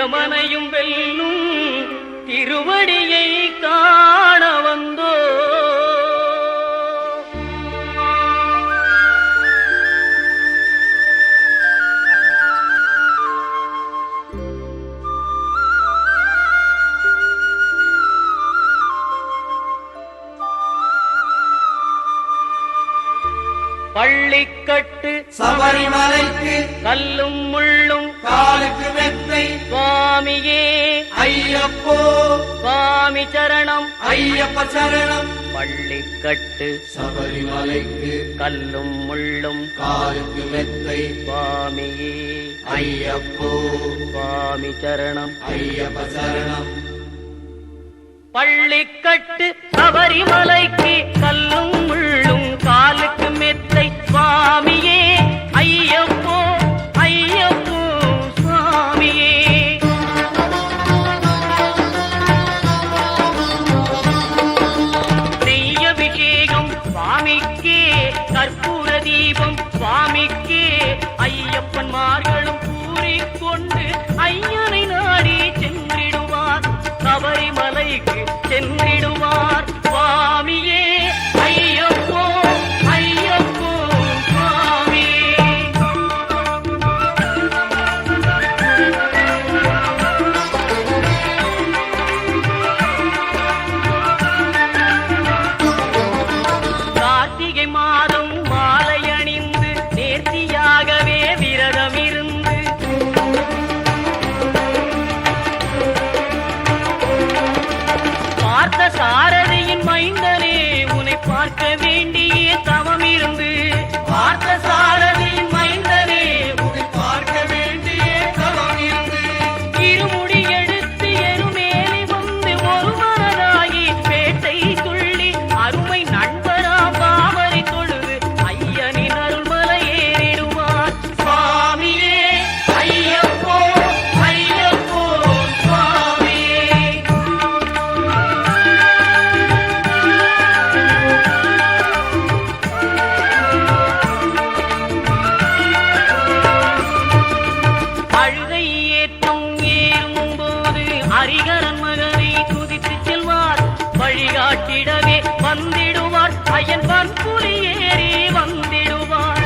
யமனையும் வெல்லும் திருவடியை காண வந்தோ. பள்ளிக்கட்டு சபரிமலைக்கு கல்லும் முள்ளும் காலுக்கு மெத்தை சுவாமியே ஐயப்போ சுவாமி சரணம் ஐயப்ப சரணம். பள்ளிக்கட்டு சபரிமலைக்கு கல்லும் முள்ளும் காலுக்கு மெத்தை சுவாமியே ஐயப்போ சுவாமி சரணம் ஐயப்ப சரணம். பள்ளிக்கட்டு சபரிமலைக்கு கல்லும் முள்ளும் காலுக்கு மெத்தை சுவாமியே ஐயப்போ ஐயப்போ சுவாமியே. நெய்யபிஷேகம் சுவாமிக்கே கற்பூர தீபம் சுவாமிக்கே ஐயப்பன்மார்களும் கூறிக்கொண்டு ஐயனை நாடி சென்றிடுவார் சபரிமலைக்கு சென்றிடுவார் சுவாமியே ஐயப்போ ஐயப்போ சுவாமியே. கார்த்திகை மாதம் மாலை அணிந்து நேர்த்தியாகவே விரதம் இருந்து பார்த்த சாரதியின் மைந்தனே உன்னை பார்க்க வேண்டிய தவம் இருந்து பார்த்த சாரதியின் மைந்தனே உன்னை பார்க்க வேண்டிய தவம் இருந்து இருமுடி எடுத்து எருமேலி வந்து ஒரு மனதாகி பேட்டை துள்ளி அருமை நண்பரா பாவரை தொழுது ஐயனின் அருள்மலை ஏறிடுவார் சுவாமியே ஐயப்போ ஐயப்போ சுவாமியே. அழுகை ஏற்றம் ஏறும்போது ஹரிகரன் மகனை குதித்து செல்வார் வழிகாட்டிடவே வந்திடுவார் ஐயன் பன்புலி ஏறி வந்திடுவார்.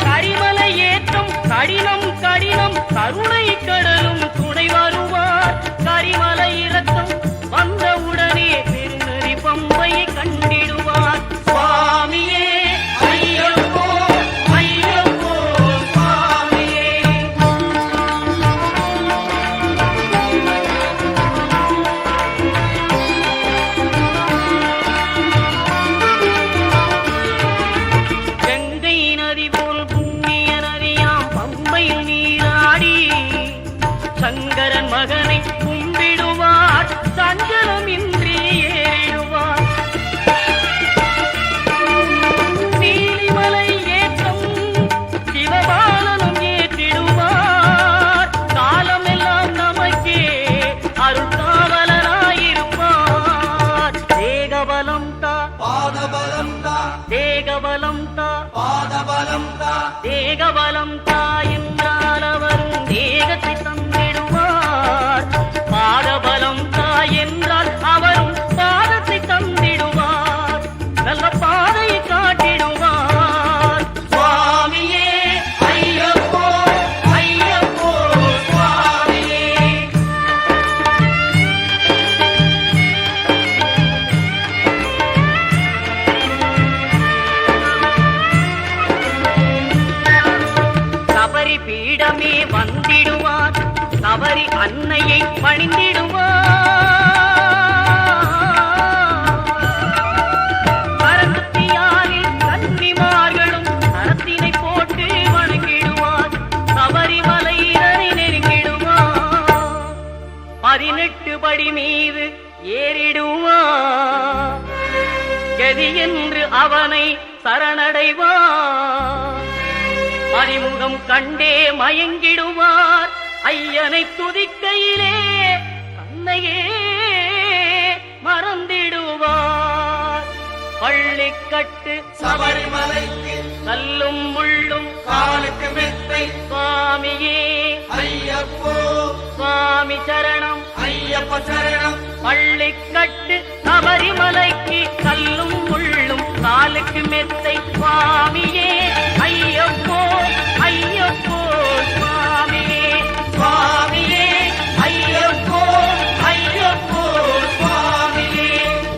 கரிமலை ஏற்றம் கடினம் கடினம் கருணை கடலும் துணை வருவார். கரிமலை இறக்கம் வந்தவுடனே பெருநெறி பம்பையை கண்டிடுவார் சுவாமியே ஐயப்போ ஐயப்போ சுவாமியே. கங்கை நதி போல் புண்ணிய நதியாம் பம்பையில் நீராடி சங்கரன் மகனை கும்பிடுவார் சஞ்சலமின்றி ஏறிடுவார். நீலிமலை ஏற்றம் சிவபாலனும் ஏற்றிடுவார். காலமெல்லாம் நமக்கே அருள்காவலனாயிருப்பார். தேகபலம் தா பாதபலம் தா தேகபலம் தா பாதபலம் தா தேகபலம் தா என்றால் அவரும் தேகத்தை தந்திடுவார். பாதபலம் தா என்றால் அவரும் பாதத்தை தந்திடுவார். நல்ல பாதையை காட்டிடுவார் சுவாமியே ஐயப்போ ஐயப்போ சுவாமியே. சபரி பீடமே வந்திடுவார். சபரி அன்னையை பணிந்திடுவார். பரமத்தியாரில் கன்னிமார்களும் கரத்தினை போட்டு வணங்கிடுவார். சபரிமலையினரை நெருங்கிடுவார். 18 படி மீது ஏறிடுவார். கதி என்று அவனை சரணடைவார். அறிமுகம் கண்டே மயங்கிடுவார். ஐயனை துதிக்கையிலே தன்னையே மறந்திடுவார். பள்ளிக்கட்டு சபரிமலைக்கு கல்லும் முள்ளும் காலுக்கு மெத்தை சுவாமியே சுவாமி சரணம் ஐயப்ப சரணம் பள்ளிக்கட்டு சபரிமலைக்கு கல்லும் முள்ளும் காலுக்கு மெத்தை சுவாமியே ஐயப்போ ஐயப்போ சுவாமியே சுவாமியே ஐயப்போ ஐயப்போ சுவாமியே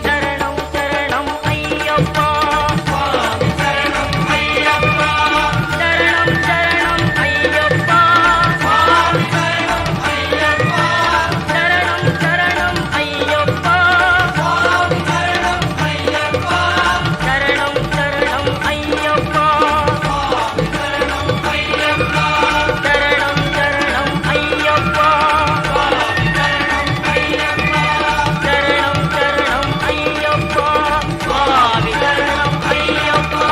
சரணம் சரணம் ஐயப்பா சுவாமி சரணம் ஐயப்பா சரணம் சரணம் ஐயப்பா சுவாமி சரணம் ஐயப்பா சரணம் சரணம் ஐயப்பா சுவாமி சரணம் ஐயப்பா சரணம் சரணம் ஐயப்பா சுவாமி சரணம் ஐயப்பா சரணம் சரணம் ஐயப்பா சுவாமி சரணம் ஐயப்பா சரணம் சரணம் ஐயப்பா சுவாமி சரணம் ஐயப்பா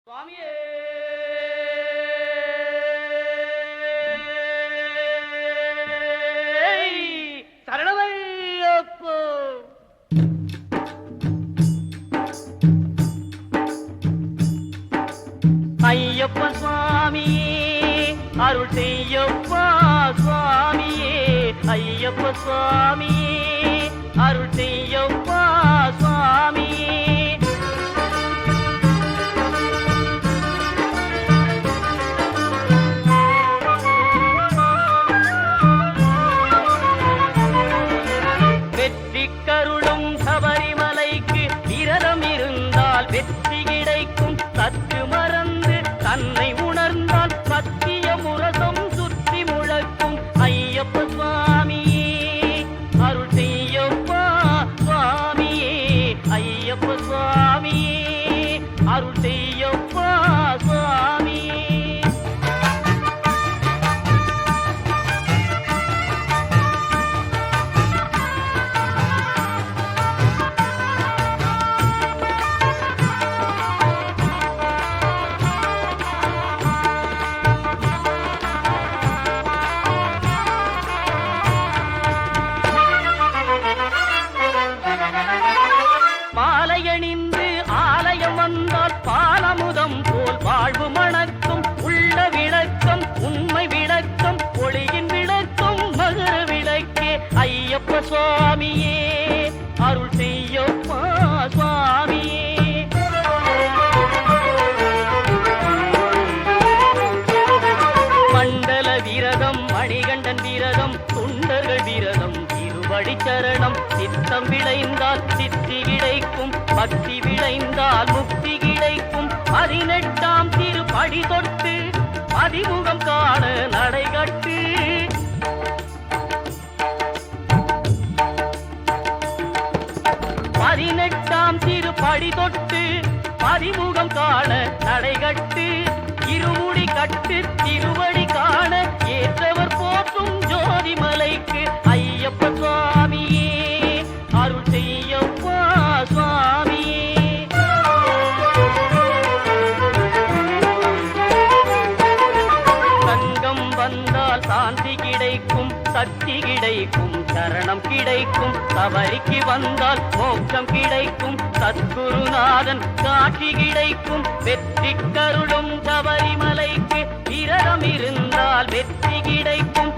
சுவாமியே சரணமையப்போ ஐயப்ப சுவாமியே அருள் செய்யப்பா சுவாமியே ஐயப்ப சுவாமியே அருள் செய்யப்பா சுவாமியே வெற்றி கருளும் சபரிமலைக்கு விரதம் இருந்தால் வெற்றி கிடைக்கும் சற்று மறந்து தன்னை உணர்ந்தால் சத்திய முரசம் சுற்றி முழக்கும் ஐயப்ப சுவாமியே அருள் செய்யப்பா சுவாமியே ஐயப்ப சுவாமியே அருள் செய்யப்பா சுவாமியே மாலையணிந்து ஆலயம் வந்தால் பாலமுதம் போல் வாழ்வு மணக்கும் உள்ள விளக்கம் உண்மை விளக்கம் ஒளியின் விளக்கம் மகர விளக்கே ஐயப்ப சுவாமியே அருள் செய்யப்பா சுவாமியே மண்டல விரதம் மணிகண்டன் விரதம் தொண்டர்கள் விரதம் திருவடி சரணம் சித்தம் விளைந்தால் சித்தி கிடைக்கும் பக்தி விளைந்தால் முக்தி கிடைக்கும் 18ஆம் திருப்படி தொட்டு அதிமுகம் காண நடைகட்டு திருப்படி தொட்டு பதிமுகம் காண நடைகட்டு இருமுடி கட்டு திருவடி காண ஏற்றவர் போற்றும் ஜோதிமலைக்கு ஐயப்ப சுவாமியே அருள் செய்யப்பா சுவாமியே சங்கம் வந்தால் சாந்தி கிடைக்கும் சக்தி கிடைக்கும் சரணம் கிடைக்கும் சபரிக்கு வந்தால் மோட்சம் கிடைக்கும் சத்குருநாதன் காட்சி கிடைக்கும் வெற்றி கருளும் சபரிமலைக்கு விரதம் இருந்தால் வெற்றி கிடைக்கும்